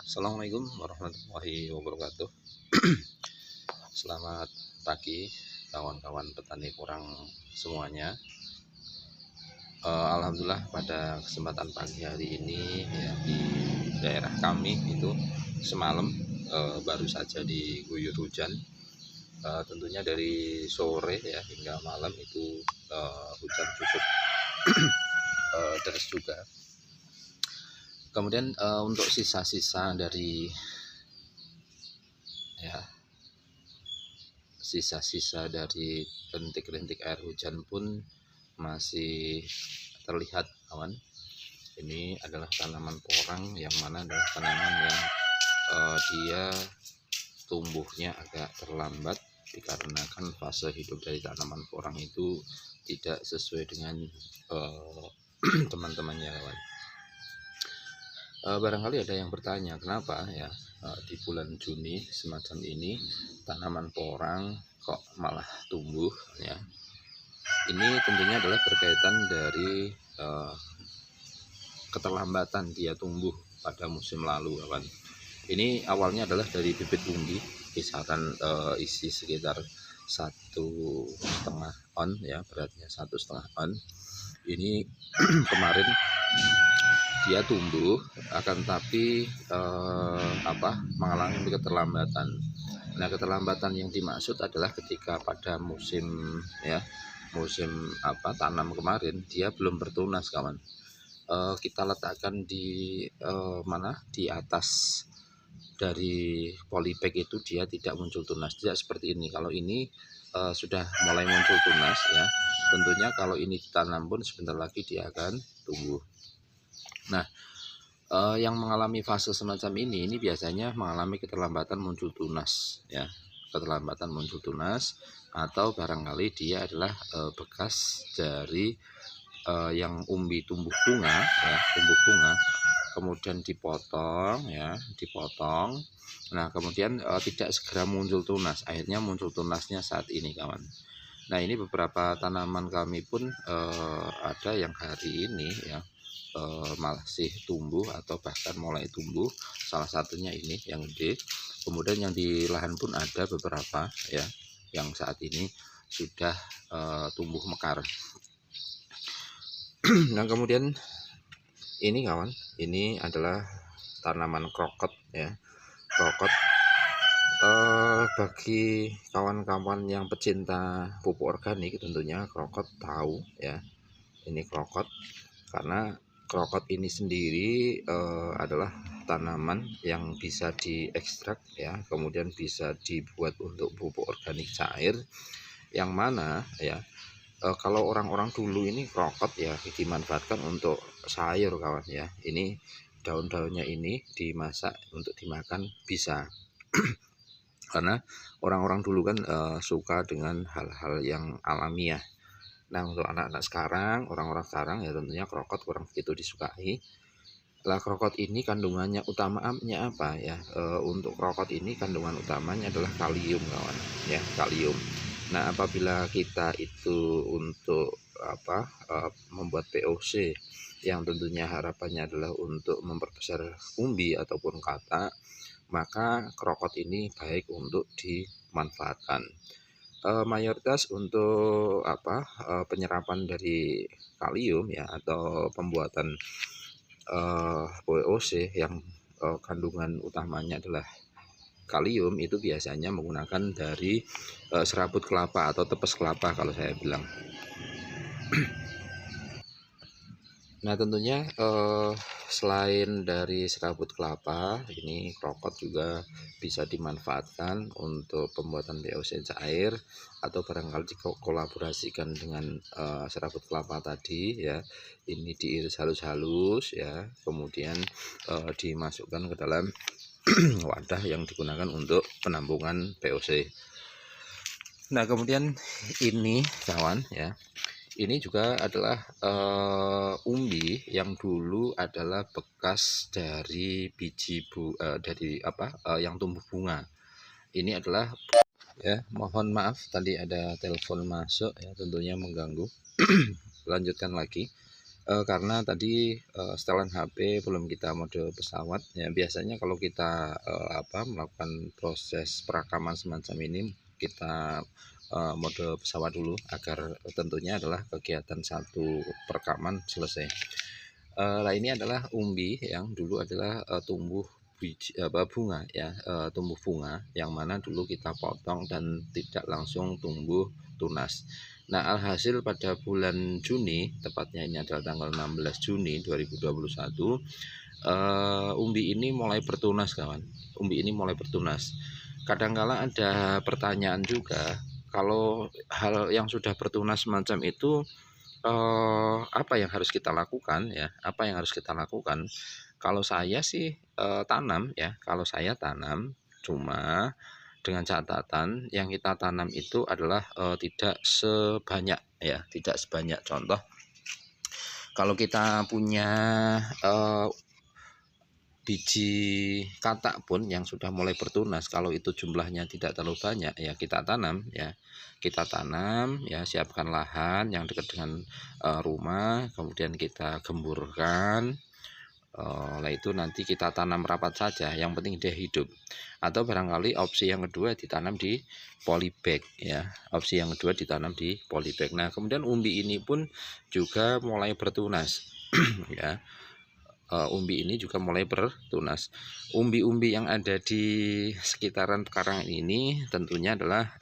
Assalamualaikum warahmatullahi wabarakatuh. Selamat pagi kawan-kawan petani porang semuanya. Alhamdulillah pada kesempatan pagi hari ini ya, di daerah kami itu semalam baru saja diguyur hujan. Tentunya dari sore ya hingga malam itu hujan cukup deras juga. Kemudian untuk sisa-sisa dari rintik-rintik air hujan pun masih terlihat, kawan. Ini adalah tanaman porang yang mana adalah tanaman yang dia tumbuhnya agak terlambat dikarenakan fase hidup dari tanaman porang itu tidak sesuai dengan teman-temannya, kawan. Barangkali ada yang bertanya kenapa ya di bulan Juni semacam ini tanaman porang kok malah tumbuh ya. Ini tentunya adalah berkaitan dari keterlambatan dia tumbuh pada musim lalu, kawan. Ini awalnya adalah dari bibit umbi kisaran isi sekitar 1,5 on ya, beratnya 1,5 on. Ini kemarin dia tumbuh akan tapi mengalami keterlambatan. Nah, keterlambatan yang dimaksud adalah ketika pada musim tanam kemarin dia belum bertunas, kawan. Kita letakkan di di atas dari polybag itu dia tidak muncul tunas, tidak seperti ini. Kalau ini sudah mulai muncul tunas ya, tentunya kalau ini ditanam pun sebentar lagi dia akan tumbuh. Nah, yang mengalami fase semacam ini biasanya mengalami keterlambatan muncul tunas ya, keterlambatan muncul tunas, atau barangkali dia adalah bekas dari yang umbi tumbuh bunga ya, kemudian dipotong. Nah, kemudian tidak segera muncul tunas, akhirnya muncul tunasnya saat ini, kawan. Nah, ini beberapa tanaman kami pun ada yang hari ini ya masih tumbuh atau bahkan mulai tumbuh. Salah satunya ini yang gede. Kemudian yang di lahan pun ada beberapa ya yang saat ini sudah tumbuh mekar. Nah, kemudian ini, kawan, ini adalah tanaman krokot ya. Krokot bagi kawan-kawan yang pecinta pupuk organik tentunya krokot tahu ya. Ini krokot karena krokot ini sendiri adalah tanaman yang bisa diekstrak ya, kemudian bisa dibuat untuk pupuk organik cair, yang mana ya kalau orang-orang dulu ini krokot ya dimanfaatkan untuk sayur, kawan ya. Ini daun-daunnya ini dimasak untuk dimakan bisa. Karena orang-orang dulu kan suka dengan hal-hal yang alamiah. Nah, untuk anak-anak sekarang, orang-orang sekarang ya tentunya krokot kurang begitu disukai. Lah, krokot ini kandungannya utamanya apa ya? Untuk krokot ini kandungan utamanya adalah kalium, kawan ya, kalium. Nah, apabila kita itu untuk membuat POC yang tentunya harapannya adalah untuk memperbesar umbi ataupun katak, maka krokot ini baik untuk dimanfaatkan. Mayoritas untuk penyerapan dari kalium ya, atau pembuatan POC yang kandungan utamanya adalah kalium, itu biasanya menggunakan dari serabut kelapa atau tepes kelapa kalau saya bilang. Nah, tentunya selain dari serabut kelapa, ini krokot juga bisa dimanfaatkan untuk pembuatan POC cair, atau barangkali dikolaborasikan dengan serabut kelapa tadi ya. Ini diiris halus-halus ya, kemudian dimasukkan ke dalam wadah yang digunakan untuk penampungan POC. Nah, kemudian ini, kawan ya, ini juga adalah umbi yang dulu adalah bekas dari biji yang tumbuh bunga. Ini adalah ya, mohon maaf tadi ada telepon masuk ya, tentunya mengganggu. Lanjutkan lagi. Karena tadi setelan HP belum kita mode pesawat ya. Biasanya kalau kita melakukan proses perekaman semacam ini, kita mode pesawat dulu agar tentunya adalah kegiatan satu perekaman selesai. Nah ini adalah umbi yang dulu adalah tumbuh bunga ya, tumbuh bunga yang mana dulu kita potong dan tidak langsung tumbuh tunas. Nah, alhasil pada bulan Juni, tepatnya ini adalah tanggal 16 Juni 2021, umbi ini mulai bertunas, kawan. Umbi ini mulai bertunas. Kadangkala ada pertanyaan juga, kalau hal yang sudah bertunas semacam itu, apa yang harus kita lakukan ya? Apa yang harus kita lakukan? Kalau saya sih tanam ya, kalau saya tanam, cuma dengan catatan yang kita tanam itu adalah tidak sebanyak ya, tidak sebanyak. Contoh, kalau kita punya biji katak pun yang sudah mulai bertunas, kalau itu jumlahnya tidak terlalu banyak ya kita tanam ya. Kita tanam ya, siapkan lahan yang dekat dengan rumah, kemudian kita gemburkan. Nah itu nanti kita tanam rapat saja, yang penting dia hidup. Atau barangkali opsi yang kedua ditanam di polybag ya. Opsi yang kedua ditanam di polybag. Nah kemudian umbi ini pun juga mulai bertunas ya. Umbi ini juga mulai bertunas. Umbi-umbi yang ada di sekitaran pekarangan ini tentunya adalah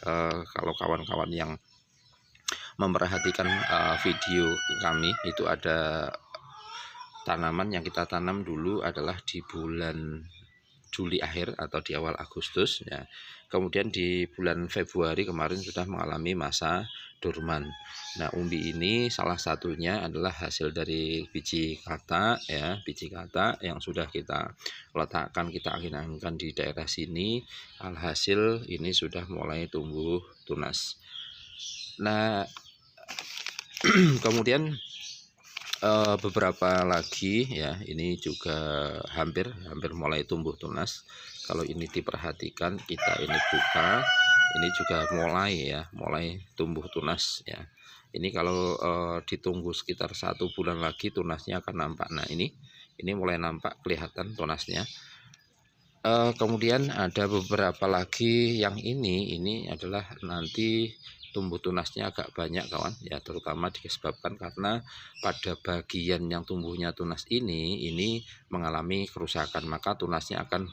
kalau kawan-kawan yang memperhatikan video kami, itu ada tanaman yang kita tanam dulu adalah di bulan Juli akhir atau di awal Agustus ya. Kemudian di bulan Februari kemarin sudah mengalami masa dorman. Nah, umbi ini salah satunya adalah hasil dari biji katak ya, biji katak yang sudah kita letakkan, kita angin-anginkan di daerah sini. Alhasil ini sudah mulai tumbuh tunas. Nah, kemudian beberapa lagi ya, ini juga hampir mulai tumbuh tunas. Kalau ini diperhatikan, kita ini buka, ini juga mulai tumbuh tunas ya. Ini kalau ditunggu sekitar 1 bulan lagi tunasnya akan nampak. Nah ini mulai nampak, kelihatan tunasnya. Kemudian ada beberapa lagi yang ini adalah nanti tumbuh tunasnya agak banyak, kawan ya, terutama disebabkan karena pada bagian yang tumbuhnya tunas ini mengalami kerusakan, maka tunasnya akan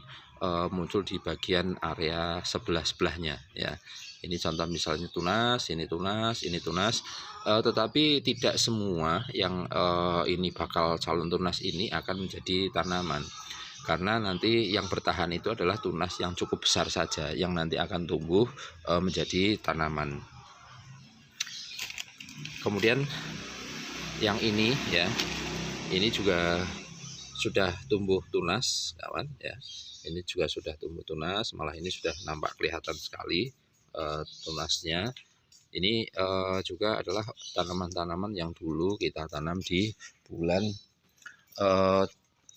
muncul di bagian area sebelah-sebelahnya ya. Ini contoh misalnya tunas, ini tunas, ini tunas, tetapi tidak semua yang ini bakal calon tunas ini akan menjadi tanaman. Karena nanti yang bertahan itu adalah tunas yang cukup besar saja, yang nanti akan tumbuh menjadi tanaman. Kemudian yang ini ya, ini juga sudah tumbuh tunas, kawan ya. Ini juga sudah tumbuh tunas, malah ini sudah nampak kelihatan sekali tunasnya. Ini juga adalah tanaman-tanaman yang dulu kita tanam di bulan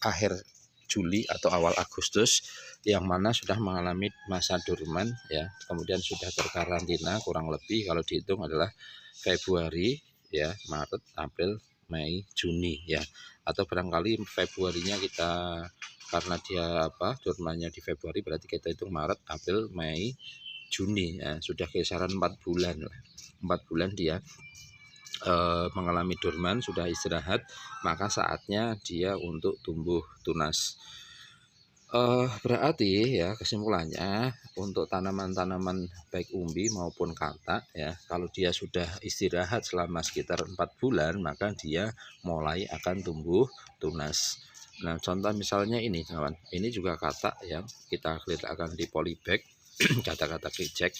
akhir Juli atau awal Agustus, yang mana sudah mengalami masa dorman ya, kemudian sudah terkarantina kurang lebih kalau dihitung adalah Februari ya, Maret, April, Mei, Juni ya, atau barangkali Februarinya kita, karena dia dormannya di Februari, berarti kita hitung Maret, April, Mei, Juni ya, sudah kisaran 4 bulan lah. 4 bulan dia mengalami dorman, sudah istirahat, maka saatnya dia untuk tumbuh tunas. Berarti ya kesimpulannya, untuk tanaman-tanaman baik umbi maupun katak ya, kalau dia sudah istirahat selama sekitar 4 bulan, maka dia mulai akan tumbuh tunas. Nah contoh misalnya ini, kawan, ini juga katak yang kita letakkan di polybag, katak-katak reject.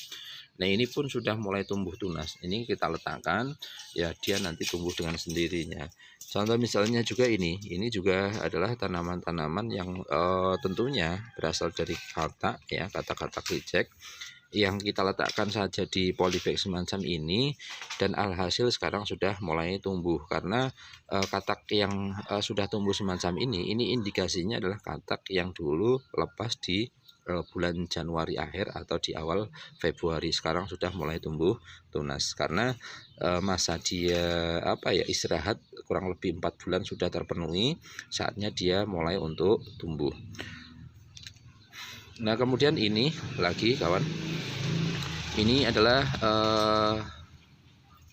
Nah ini pun sudah mulai tumbuh tunas. Ini kita letakkan ya, dia nanti tumbuh dengan sendirinya. Contoh misalnya juga ini juga adalah tanaman-tanaman yang tentunya berasal dari katak ya, katak-katak reject, yang kita letakkan saja di polybag semacam ini, dan alhasil sekarang sudah mulai tumbuh. Karena katak yang sudah tumbuh semacam ini indikasinya adalah katak yang dulu lepas di bulan Januari akhir atau di awal Februari. Sekarang sudah mulai tumbuh tunas karena masa dia istirahat kurang lebih 4 bulan sudah terpenuhi, saatnya dia mulai untuk tumbuh. Nah, kemudian ini lagi kawan, ini adalah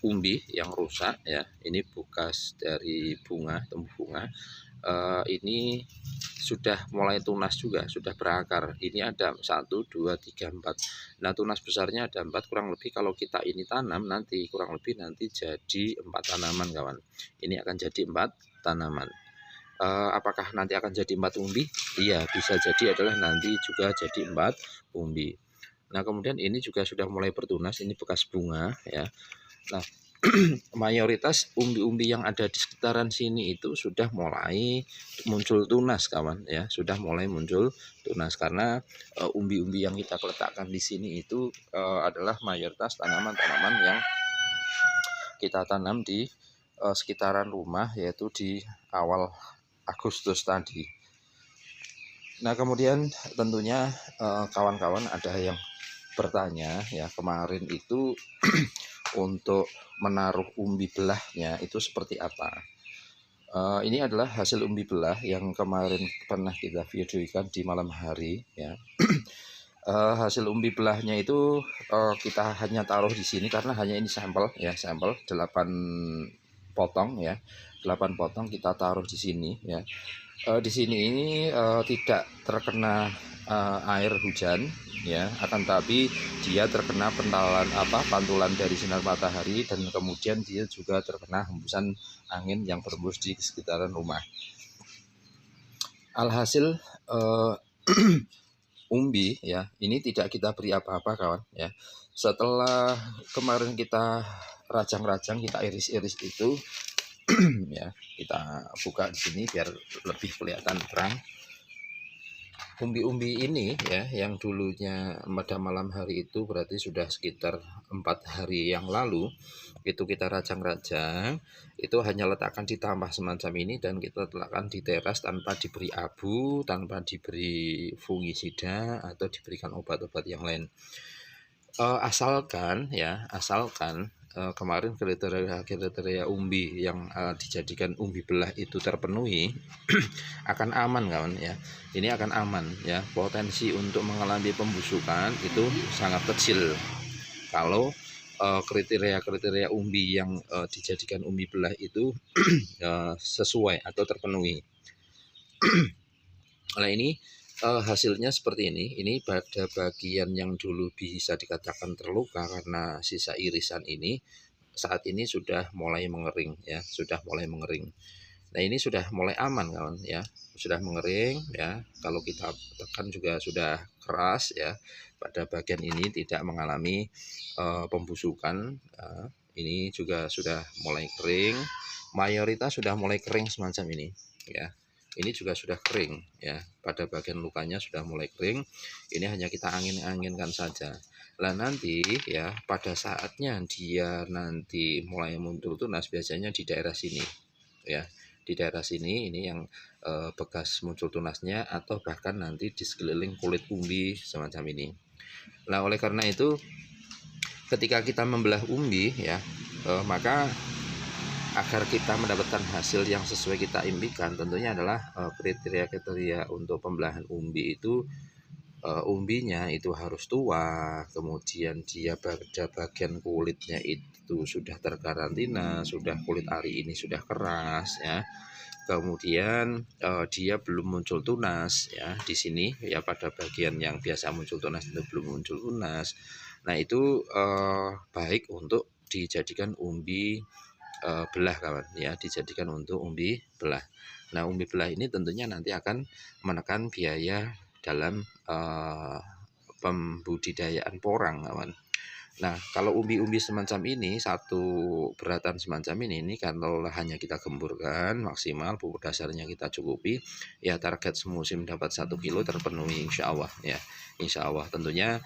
umbi yang rusak ya. Ini bekas dari bunga, tumbuh bunga. Ini sudah mulai tunas juga, sudah berakar. Ini ada 1, 2, 3, 4. Nah, tunas besarnya ada 4, kurang lebih kalau kita ini tanam nanti kurang lebih nanti jadi 4 tanaman kawan. Ini akan jadi 4 tanaman. Apakah nanti akan jadi 4 umbi? Iya, bisa jadi adalah nanti juga jadi 4 umbi. Nah, kemudian ini juga sudah mulai bertunas, ini bekas bunga ya. Nah, mayoritas umbi-umbi yang ada di sekitaran sini itu sudah mulai muncul tunas kawan ya, sudah mulai muncul tunas karena umbi-umbi yang kita letakkan di sini itu adalah mayoritas tanaman-tanaman yang kita tanam di sekitaran rumah, yaitu di awal Agustus tadi. Nah, kemudian tentunya kawan-kawan ada yang bertanya ya, kemarin itu untuk menaruh umbi belahnya itu seperti apa. Ini adalah hasil umbi belah yang kemarin pernah kita videokan di malam hari ya. Hasil umbi belahnya itu kita hanya taruh di sini karena hanya ini sampel ya, sampel 8 potong ya, 8 potong kita taruh di sini ya. Di sini ini tidak terkena air hujan ya, akan tapi dia terkena pantulan dari sinar matahari, dan kemudian dia juga terkena hembusan angin yang berembus di sekitaran rumah. Alhasil umbi ya ini tidak kita beri apa-apa kawan ya. Setelah kemarin kita rajang-rajang, kita iris-iris itu ya, kita buka di sini biar lebih kelihatan terang. Umbi-umbi ini ya, yang dulunya pada malam hari itu berarti sudah sekitar 4 hari yang lalu itu kita rajang-rajang, itu hanya letakkan di tampah semacam ini dan kita letakkan di teras tanpa diberi abu, tanpa diberi fungisida atau diberikan obat-obat yang lain. Asalkan kemarin kriteria umbi yang dijadikan umbi belah itu terpenuhi, akan aman kawan ya. Ini akan aman ya. Potensi untuk mengalami pembusukan itu sangat kecil kalau kriteria umbi yang dijadikan umbi belah itu sesuai atau terpenuhi. Nah, ini hasilnya seperti ini. Ini pada bagian yang dulu bisa dikatakan terluka karena sisa irisan ini, saat ini sudah mulai mengering ya, sudah mulai mengering. Nah, ini sudah mulai aman kawan ya, sudah mengering ya. Kalau kita tekan juga sudah keras ya. Pada bagian ini tidak mengalami pembusukan. Ini juga sudah mulai kering. Mayoritas sudah mulai kering semacam ini ya. Ini juga sudah kering ya, pada bagian lukanya sudah mulai kering. Ini hanya kita angin-anginkan saja. Lah nanti ya, pada saatnya dia nanti mulai muncul tunas biasanya di daerah sini ya. Di daerah sini ini yang bekas muncul tunasnya, atau bahkan nanti di sekeliling kulit umbi semacam ini. Nah, oleh karena itu ketika kita membelah umbi ya, maka agar kita mendapatkan hasil yang sesuai kita impikan, tentunya adalah kriteria-kriteria untuk pembelahan umbi itu, umbinya itu harus tua, kemudian dia pada bagian kulitnya itu sudah terkarantina, sudah kulit ari ini sudah keras ya. Kemudian dia belum muncul tunas ya, di sini ya, pada bagian yang biasa muncul tunas itu belum muncul tunas. Nah, itu baik untuk dijadikan umbi belah kawan ya, dijadikan untuk umbi belah. Nah, umbi belah ini tentunya nanti akan menekan biaya dalam pembudidayaan porang kawan. Nah, kalau umbi-umbi semacam ini, satu beratan semacam ini kalau hanya kita gemburkan maksimal, pupuk dasarnya kita cukupi ya, target semusim dapat 1 kilo terpenuhi insya Allah ya. Insya Allah tentunya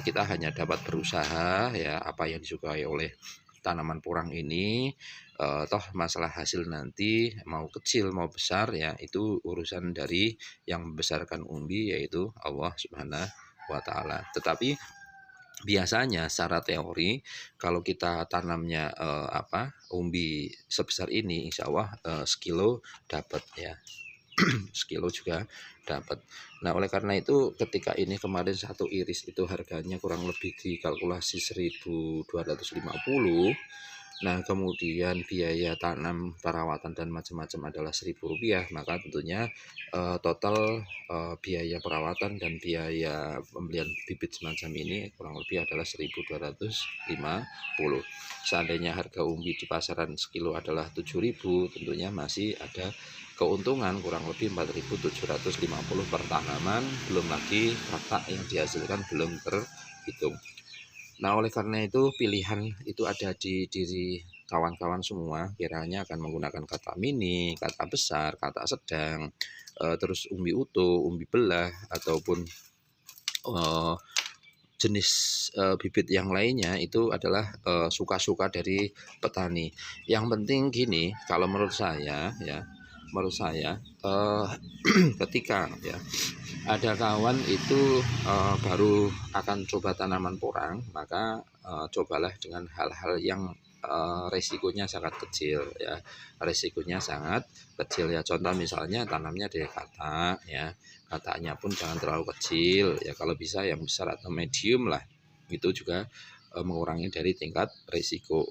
kita hanya dapat berusaha ya, apa yang disukai oleh tanaman porang ini toh masalah hasil nanti mau kecil mau besar ya itu urusan dari yang membesarkan umbi yaitu Allah Subhanahu wa taala. Tetapi biasanya secara teori kalau kita tanamnya umbi sebesar ini insya Allah sekilo dapat ya. Sekilo juga dapat. Nah, oleh karena itu ketika ini kemarin satu iris itu harganya kurang lebih dikalkulasi 1.250. Nah, kemudian biaya tanam, perawatan dan macam-macam adalah Rp1.000, maka tentunya total biaya perawatan dan biaya pembelian bibit semacam ini kurang lebih adalah 1.250. Seandainya harga umbi di pasaran sekilo adalah 7.000, tentunya masih ada keuntungan kurang lebih 4.750 per tanaman, belum lagi katak yang dihasilkan belum terhitung. Nah, oleh karena itu pilihan itu ada di diri kawan-kawan semua, kiranya akan menggunakan kata mini, kata besar, kata sedang, terus umbi utuh, umbi belah, ataupun jenis bibit yang lainnya itu adalah suka-suka dari petani. Yang penting gini, kalau menurut saya ketika ya ada kawan itu baru akan coba tanaman porang, maka cobalah dengan hal-hal yang resikonya sangat kecil ya, resikonya sangat kecil ya. Contoh misalnya tanamnya di katak ya, kataknya pun jangan terlalu kecil ya, kalau bisa yang besar atau medium lah, itu juga mengurangi dari tingkat resiko.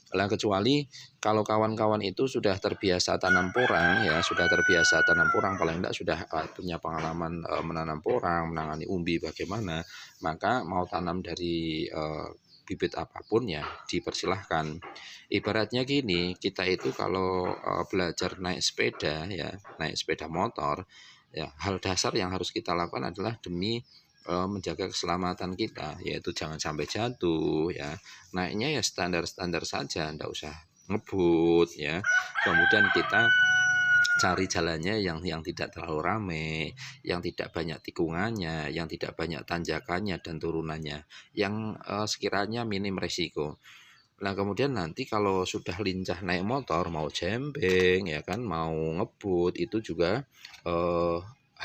Lah kecuali kalau kawan-kawan itu sudah terbiasa tanam porang ya, sudah terbiasa tanam porang, paling tidak sudah punya pengalaman menanam porang, menangani umbi bagaimana, maka mau tanam dari bibit apapun ya dipersilahkan. Ibaratnya gini, kita itu kalau belajar naik sepeda ya, naik sepeda motor ya, hal dasar yang harus kita lakukan adalah demi menjaga keselamatan kita, yaitu jangan sampai jatuh ya. Naiknya ya standar-standar saja, ndak usah ngebut ya. Kemudian kita cari jalannya yang tidak terlalu ramai, yang tidak banyak tikungannya, yang tidak banyak tanjakannya dan turunannya, yang sekiranya minim resiko. Nah, kemudian nanti kalau sudah lincah naik motor, mau jembeng ya kan, mau ngebut, itu juga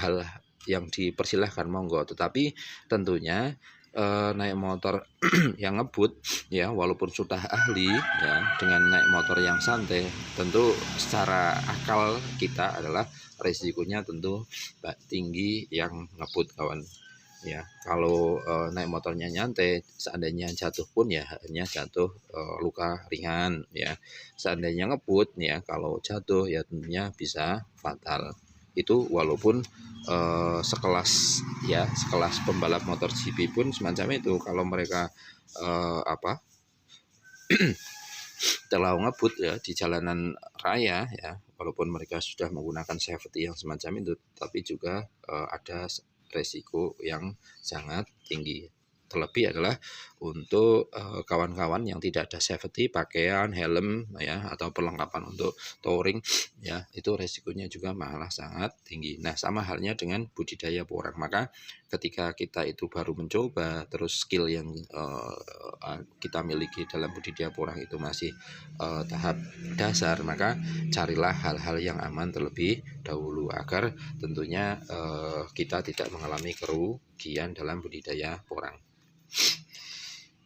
hal yang dipersilahkan monggo. Tetapi tentunya naik motor yang ngebut ya, walaupun sudah ahli ya, dengan naik motor yang santai, tentu secara akal kita adalah resikonya tentu tinggi yang ngebut kawan ya. Kalau naik motornya nyantai, seandainya jatuh pun ya hanya jatuh luka ringan ya. Seandainya ngebut ya, kalau jatuh ya tentunya bisa fatal. Itu walaupun sekelas pembalap motor GP pun semacam itu, kalau mereka terlalu ngebut ya di jalanan raya ya, walaupun mereka sudah menggunakan safety yang semacam itu, tapi juga ada resiko yang sangat tinggi. Terlebih adalah untuk kawan-kawan yang tidak ada safety, pakaian, helm ya, atau perlengkapan untuk touring ya, itu resikonya juga malah sangat tinggi. Nah, sama halnya dengan budidaya porang. Maka ketika kita itu baru mencoba, terus skill yang kita miliki dalam budidaya porang itu masih tahap dasar, maka carilah hal-hal yang aman terlebih dahulu agar tentunya kita tidak mengalami kerugian dalam budidaya porang.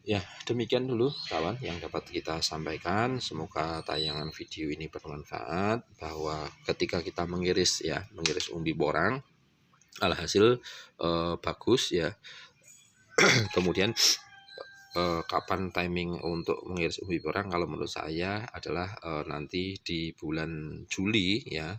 Ya, demikian dulu kawan yang dapat kita sampaikan. Semoga tayangan video ini bermanfaat, bahwa ketika kita mengiris umbi porang, alhasil bagus ya. Kemudian kapan timing untuk mengiris umbi porang, kalau menurut saya adalah nanti di bulan Juli ya,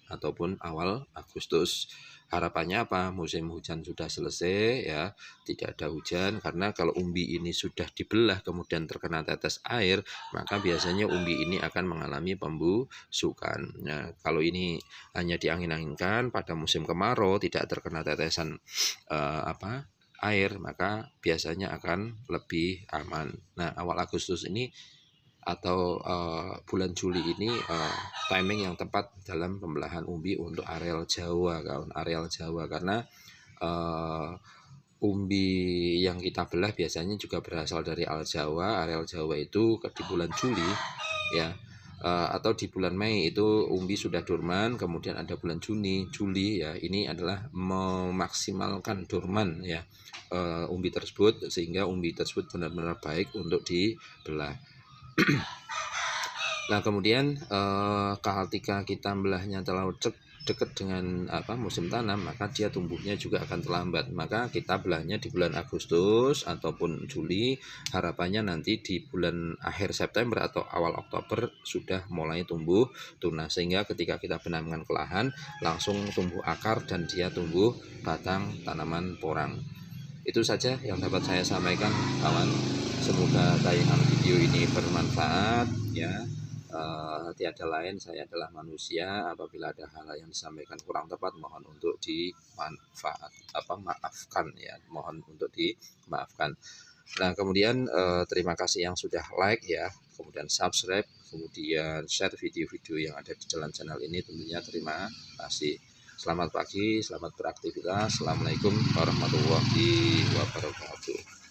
ataupun awal Agustus. Harapannya apa? Musim hujan sudah selesai ya, tidak ada hujan, karena kalau umbi ini sudah dibelah kemudian terkena tetes air, maka biasanya umbi ini akan mengalami pembusukan. Nah, kalau ini hanya diangin-anginkan pada musim kemarau, tidak terkena tetesan air, maka biasanya akan lebih aman. Nah, awal Agustus ini atau bulan Juli ini timing yang tepat dalam pembelahan umbi untuk areal Jawa kawan, areal Jawa, karena umbi yang kita belah biasanya juga berasal dari Jawa. Areal Jawa itu di bulan Juli ya, atau di bulan Mei itu umbi sudah dorman. Kemudian ada bulan Juli ya, ini adalah memaksimalkan dorman ya umbi tersebut, sehingga umbi tersebut benar-benar baik untuk dibelah. Nah kemudian ketika kita belahnya terlalu dekat dengan musim tanam, maka dia tumbuhnya juga akan terlambat. Maka kita belahnya di bulan Agustus ataupun Juli, harapannya nanti di bulan akhir September atau awal Oktober sudah mulai tumbuh tunas, sehingga ketika kita benamkan ke lahan langsung tumbuh akar dan dia tumbuh batang tanaman porang. Itu saja yang dapat saya sampaikan kawan. Semoga tayangan video ini bermanfaat ya. Tiada lain, saya adalah manusia. Apabila ada hal yang disampaikan kurang tepat, mohon untuk maafkan ya, mohon untuk dimaafkan. Nah kemudian terima kasih yang sudah like ya, kemudian subscribe, kemudian share video-video yang ada di dalam channel ini, tentunya terima kasih. Selamat pagi, selamat beraktivitas. Assalamualaikum warahmatullahi wabarakatuh.